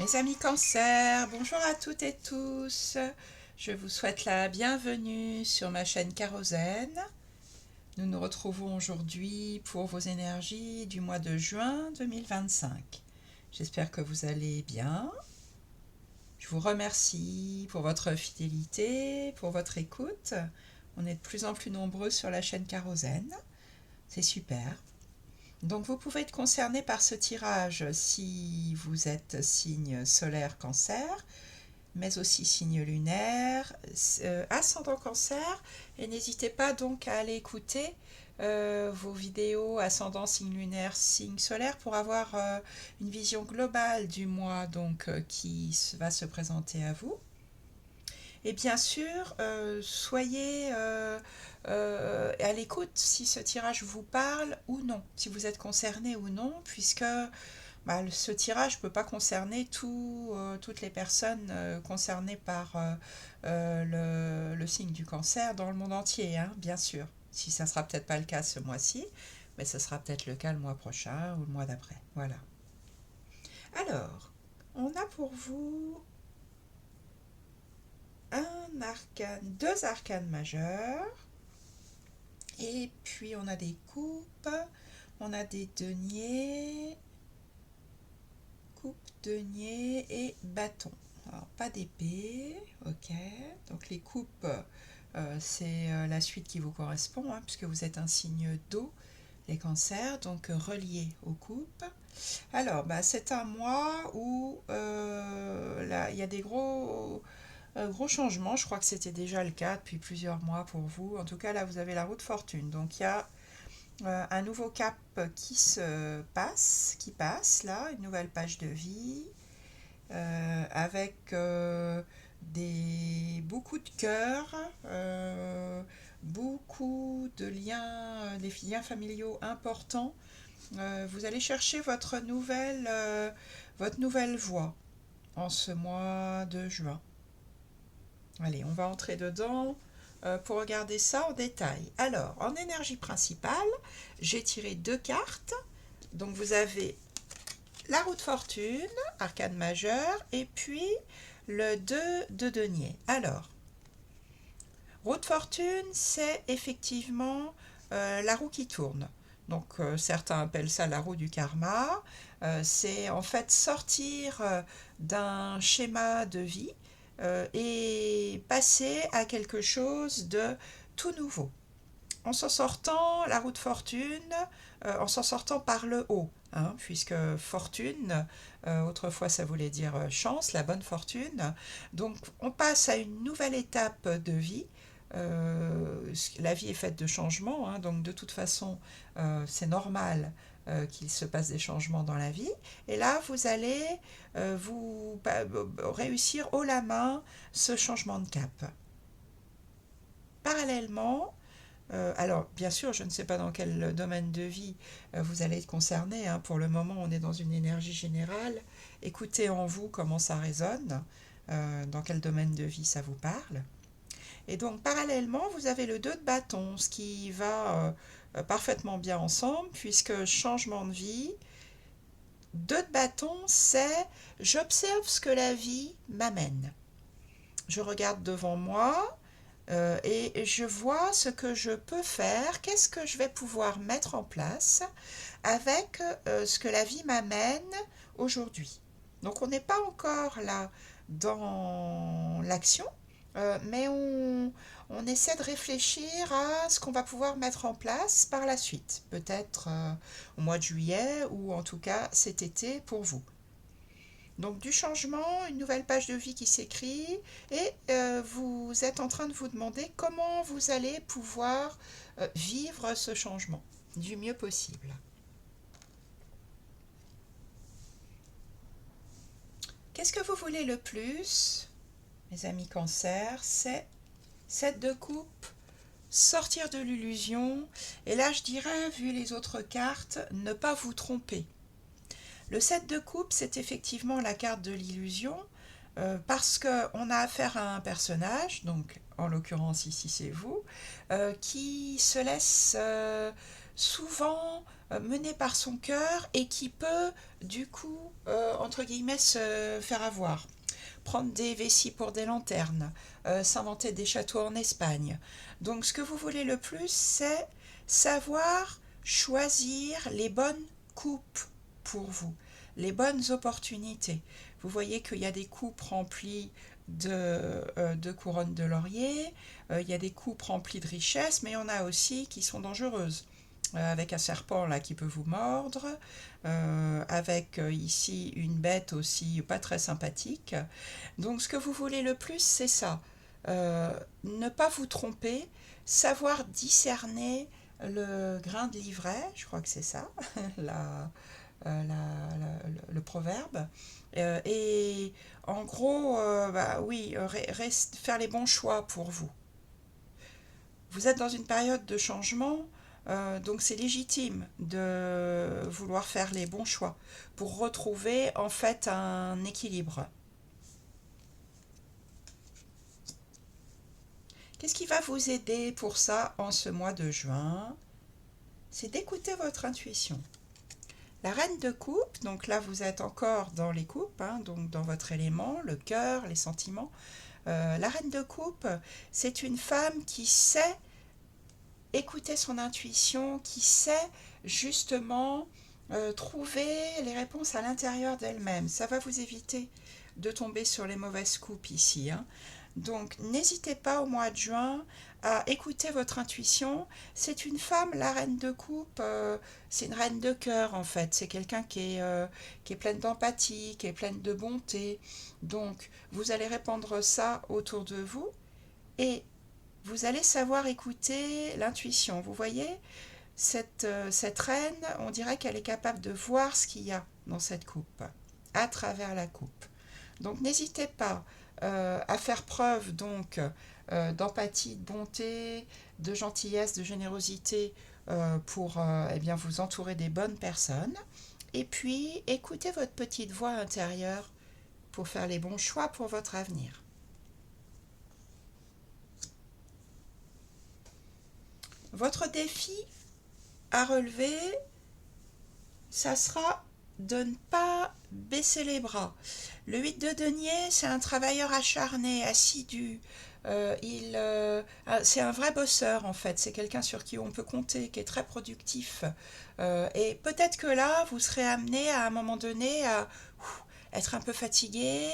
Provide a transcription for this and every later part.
Mes amis Cancer, bonjour à toutes et tous. Je vous souhaite la bienvenue sur ma chaîne Kérosène. Nous nous retrouvons aujourd'hui pour vos énergies du mois de juin 2025. J'espère que vous allez bien. Je vous remercie pour votre fidélité, pour votre écoute. On est de plus en plus nombreux sur la chaîne Kérosène. C'est super. Donc vous pouvez être concerné par ce tirage si vous êtes signe solaire Cancer, mais aussi signe lunaire, ascendant Cancer, et n'hésitez pas donc à aller écouter vos vidéos ascendant signe lunaire, signe solaire pour avoir une vision globale du mois donc qui va se présenter à vous. Et bien sûr, soyez à l'écoute si ce tirage vous parle ou non, si vous êtes concerné ou non, puisque ce tirage ne peut pas concerner toutes les personnes concernées par le signe du cancer dans le monde entier, hein, bien sûr. Si ça ne sera peut-être pas le cas ce mois-ci, mais ce sera peut-être le cas le mois prochain ou le mois d'après. Voilà. Alors, on a pour vous deux arcanes majeures, et puis on a des coupes, on a des deniers, coupe, denier et bâton. Alors, pas d'épée, ok. Donc les coupes, c'est la suite qui vous correspond, hein, puisque vous êtes un signe d'eau, les cancers, donc relié aux coupes. Alors, c'est un mois où là, il y a des gros changements. Je crois que c'était déjà le cas depuis plusieurs mois pour vous. En tout cas, là, vous avez la roue de fortune. Donc, il y a un nouveau cap qui passe là, une nouvelle page de vie, avec beaucoup de cœurs, beaucoup de liens, des liens familiaux importants. Vous allez chercher votre nouvelle voie en ce mois de juin. Allez, on va entrer dedans pour regarder ça en détail. Alors, en énergie principale, j'ai tiré deux cartes. Donc, vous avez la roue de fortune, arcane majeure, et puis le 2 de denier. Alors, roue de fortune, c'est effectivement la roue qui tourne. Donc, certains appellent ça la roue du karma. C'est en fait sortir d'un schéma de vie et passer à quelque chose de tout nouveau. En s'en sortant, la roue de fortune, en s'en sortant par le haut, hein, puisque fortune, autrefois ça voulait dire chance, la bonne fortune. Donc on passe à une nouvelle étape de vie. La vie est faite de changements, hein, donc de toute façon c'est normal qu'il se passe des changements dans la vie. Et là, vous allez réussir haut la main ce changement de cap. Parallèlement, alors, bien sûr, je ne sais pas dans quel domaine de vie vous allez être concerné, hein. Pour le moment, on est dans une énergie générale. Écoutez en vous comment ça résonne, dans quel domaine de vie ça vous parle. Et donc, parallèlement, vous avez le 2 de bâton, ce qui va parfaitement bien ensemble, puisque changement de vie. 2 de bâton, c'est j'observe ce que la vie m'amène. Je regarde devant moi, et je vois ce que je peux faire, qu'est-ce que je vais pouvoir mettre en place avec ce que la vie m'amène aujourd'hui. Donc on n'est pas encore là dans l'action, mais on essaie de réfléchir à ce qu'on va pouvoir mettre en place par la suite, peut-être au mois de juillet ou en tout cas cet été pour vous. Donc du changement, une nouvelle page de vie qui s'écrit et vous êtes en train de vous demander comment vous allez pouvoir vivre ce changement du mieux possible. Qu'est-ce que vous voulez le plus, mes amis cancer? C'est 7 de coupe, sortir de l'illusion. Et là, je dirais, vu les autres cartes, ne pas vous tromper. Le 7 de coupe, c'est effectivement la carte de l'illusion, parce qu'on a affaire à un personnage, donc en l'occurrence ici c'est vous, qui se laisse souvent mené par son cœur et qui peut, du coup, entre guillemets, se faire avoir. Prendre des vessies pour des lanternes, s'inventer des châteaux en Espagne. Donc ce que vous voulez le plus, c'est savoir choisir les bonnes coupes pour vous, les bonnes opportunités. Vous voyez qu'il y a des coupes remplies de couronnes de laurier, il y a des coupes remplies de richesses, mais il y en a aussi qui sont dangereuses. Avec un serpent là qui peut vous mordre, avec ici une bête aussi pas très sympathique. Donc ce que vous voulez le plus, c'est ça. Ne pas vous tromper, savoir discerner le grain de livret, je crois que c'est ça, le proverbe. Et en gros, bah oui, faire les bons choix pour vous. Vous êtes dans une période de changement, donc c'est légitime de vouloir faire les bons choix pour retrouver en fait un équilibre. Qu'est-ce qui va vous aider pour ça en ce mois de juin? C'est d'écouter votre intuition. La reine de coupe, donc là vous êtes encore dans les coupes, hein, donc dans votre élément, le cœur, les sentiments. La reine de coupe, c'est une femme qui sait écouter son intuition, qui sait justement trouver les réponses à l'intérieur d'elle-même. Ça va vous éviter de tomber sur les mauvaises coupes ici, hein. Donc n'hésitez pas au mois de juin à écouter votre intuition. C'est une femme, la reine de coupe, c'est une reine de cœur en fait. C'est quelqu'un qui est pleine d'empathie, qui est pleine de bonté. Donc vous allez répandre ça autour de vous et vous allez savoir écouter l'intuition. Vous voyez, cette reine, on dirait qu'elle est capable de voir ce qu'il y a dans cette coupe, à travers la coupe. Donc n'hésitez pas à faire preuve donc d'empathie, de bonté, de gentillesse, de générosité pour eh bien, vous entourer des bonnes personnes. Et puis écoutez votre petite voix intérieure pour faire les bons choix pour votre avenir. Votre défi à relever, ça sera de ne pas baisser les bras. Le 8 de denier, c'est un travailleur acharné, assidu. C'est un vrai bosseur en fait, c'est quelqu'un sur qui on peut compter, qui est très productif. Et peut-être que là, vous serez amené à un moment donné à être un peu fatigué,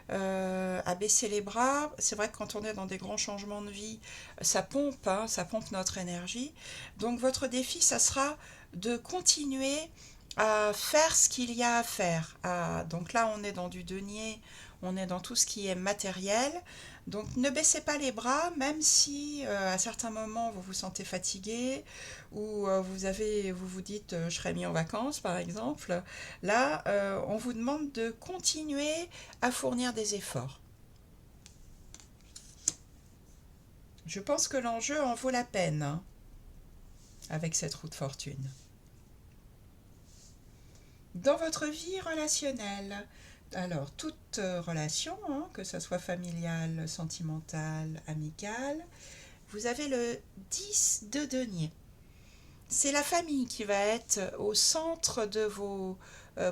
à baisser les bras. C'est vrai que quand on est dans des grands changements de vie, ça pompe, hein, ça pompe notre énergie. Donc votre défi, ça sera de continuer à faire ce qu'il y a à faire. Donc là, on est dans du denier, on est dans tout ce qui est matériel. Donc ne baissez pas les bras, même si à certains moments vous vous sentez fatigué ou vous vous dites je serai mis en vacances par exemple. Là, on vous demande de continuer à fournir des efforts. Je pense que l'enjeu en vaut la peine, hein, avec cette roue de fortune. Dans votre vie relationnelle, alors toute relation, hein, que ce soit familiale, sentimentale, amicale, vous avez le 10 de denier. C'est la famille qui va être au centre de vos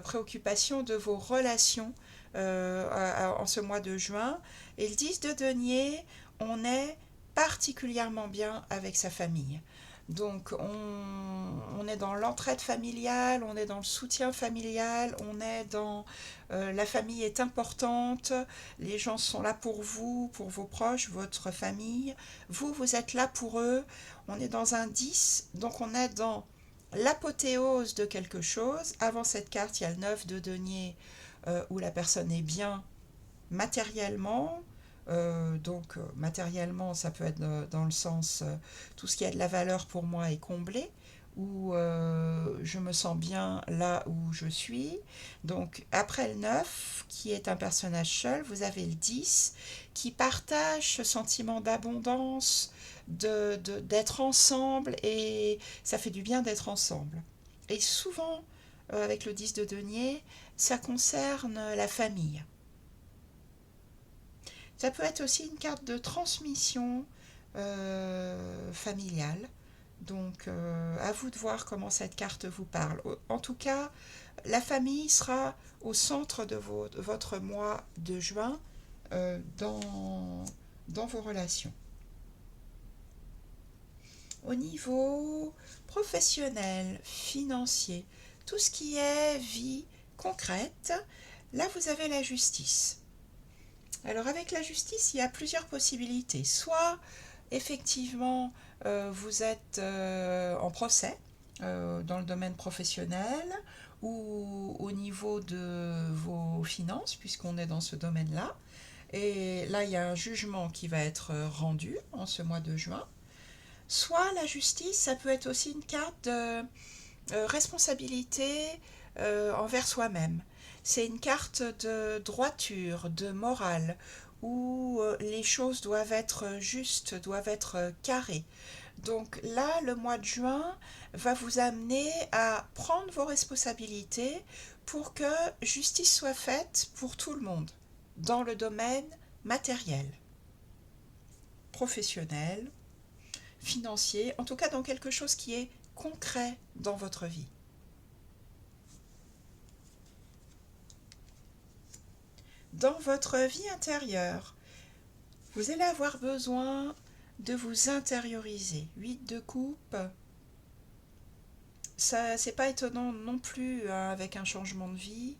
préoccupations, de vos relations en ce mois de juin. Et le 10 de denier, on est particulièrement bien avec sa famille. Donc on est dans l'entraide familiale, on est dans le soutien familial, on est dans la famille est importante, les gens sont là pour vos proches, votre famille, vous êtes là pour eux, on est dans un 10, donc on est dans l'apothéose de quelque chose. Avant cette carte, il y a le 9 de denier où la personne est bien matériellement. Donc matériellement, ça peut être dans le sens tout ce qui a de la valeur pour moi est comblé, où je me sens bien là où je suis. Donc après le 9, qui est un personnage seul, vous avez le 10, qui partage ce sentiment d'abondance, d'être ensemble, et ça fait du bien d'être ensemble. Et souvent, avec le 10 de denier, ça concerne la famille. Ça peut être aussi une carte de transmission familiale. Donc, à vous de voir comment cette carte vous parle. En tout cas, la famille sera au centre de votre mois de juin dans vos relations. Au niveau professionnel, financier, tout ce qui est vie concrète, là vous avez la justice. Alors avec la justice, il y a plusieurs possibilités. Soit effectivement vous êtes en procès dans le domaine professionnel ou au niveau de vos finances, puisqu'on est dans ce domaine-là. Et là, il y a un jugement qui va être rendu en ce mois de juin. Soit la justice, ça peut être aussi une carte de responsabilité envers soi-même. C'est une carte de droiture, de morale, où les choses doivent être justes, doivent être carrées. Donc là, le mois de juin va vous amener à prendre vos responsabilités pour que justice soit faite pour tout le monde, dans le domaine matériel, professionnel, financier, en tout cas dans quelque chose qui est concret dans votre vie. Dans votre vie intérieure, vous allez avoir besoin de vous intérioriser. 8 de coupe, ça c'est pas étonnant non plus hein, avec un changement de vie.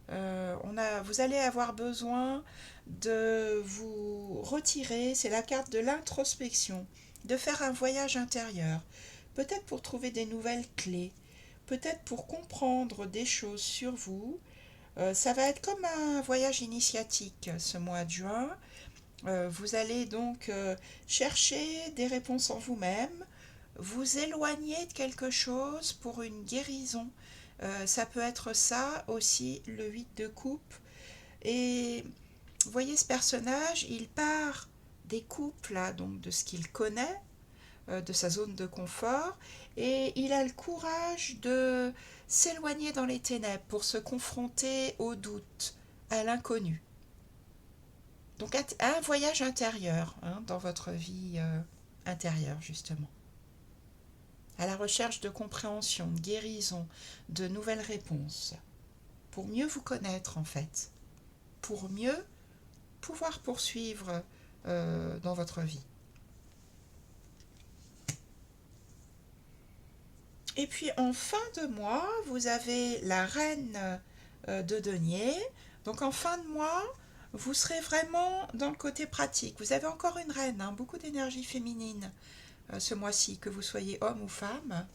Vous allez avoir besoin de vous retirer, c'est la carte de l'introspection, de faire un voyage intérieur, peut-être pour trouver des nouvelles clés, peut-être pour comprendre des choses sur vous. Ça va être comme un voyage initiatique ce mois de juin. Vous allez donc chercher des réponses en vous-même, vous éloigner de quelque chose pour une guérison. Ça peut être ça aussi, le 8 de coupe. Et vous voyez ce personnage, il part des coupes là, donc de ce qu'il connaît, de sa zone de confort, et il a le courage de s'éloigner dans les ténèbres pour se confronter au doute, à l'inconnu. Donc un voyage intérieur hein, dans votre vie intérieure justement. À la recherche de compréhension, de guérison, de nouvelles réponses. Pour mieux vous connaître en fait. Pour mieux pouvoir poursuivre dans votre vie. Et puis en fin de mois, vous avez la reine de denier. Donc en fin de mois, vous serez vraiment dans le côté pratique. Vous avez encore une reine, hein, beaucoup d'énergie féminine ce mois-ci, que vous soyez homme ou femme.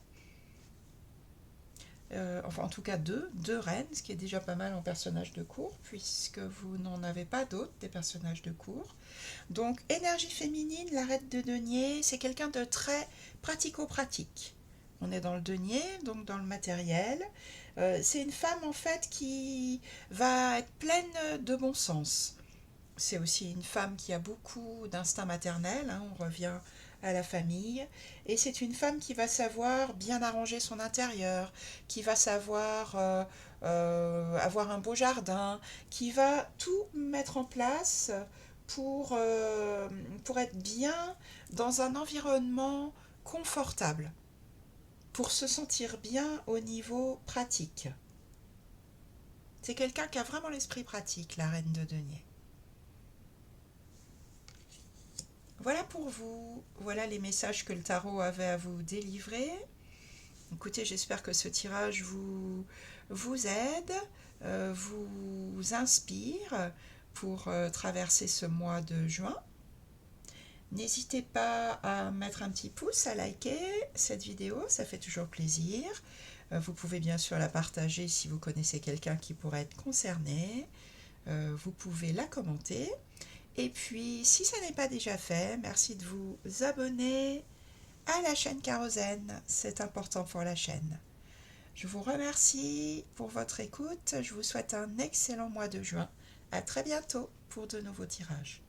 Enfin en tout cas deux reines, ce qui est déjà pas mal en personnages de cour, puisque vous n'en avez pas d'autres, des personnages de cour. Donc énergie féminine, la reine de denier, c'est quelqu'un de très pratico-pratique. On est dans le denier, donc dans le matériel. C'est une femme en fait qui va être pleine de bon sens. C'est aussi une femme qui a beaucoup d'instinct maternel, hein, on revient à la famille, et c'est une femme qui va savoir bien arranger son intérieur, qui va savoir avoir un beau jardin, qui va tout mettre en place pour être bien dans un environnement confortable, pour se sentir bien au niveau pratique. C'est quelqu'un qui a vraiment l'esprit pratique, la reine de denier. Voilà pour vous, voilà les messages que le tarot avait à vous délivrer. Écoutez, j'espère que ce tirage vous aide, vous inspire pour traverser ce mois de juin. N'hésitez pas à mettre un petit pouce, à liker cette vidéo, ça fait toujours plaisir. Vous pouvez bien sûr la partager si vous connaissez quelqu'un qui pourrait être concerné. Vous pouvez la commenter. Et puis, si ça n'est pas déjà fait, merci de vous abonner à la chaîne Kérosène. C'est important pour la chaîne. Je vous remercie pour votre écoute. Je vous souhaite un excellent mois de juin. À très bientôt pour de nouveaux tirages.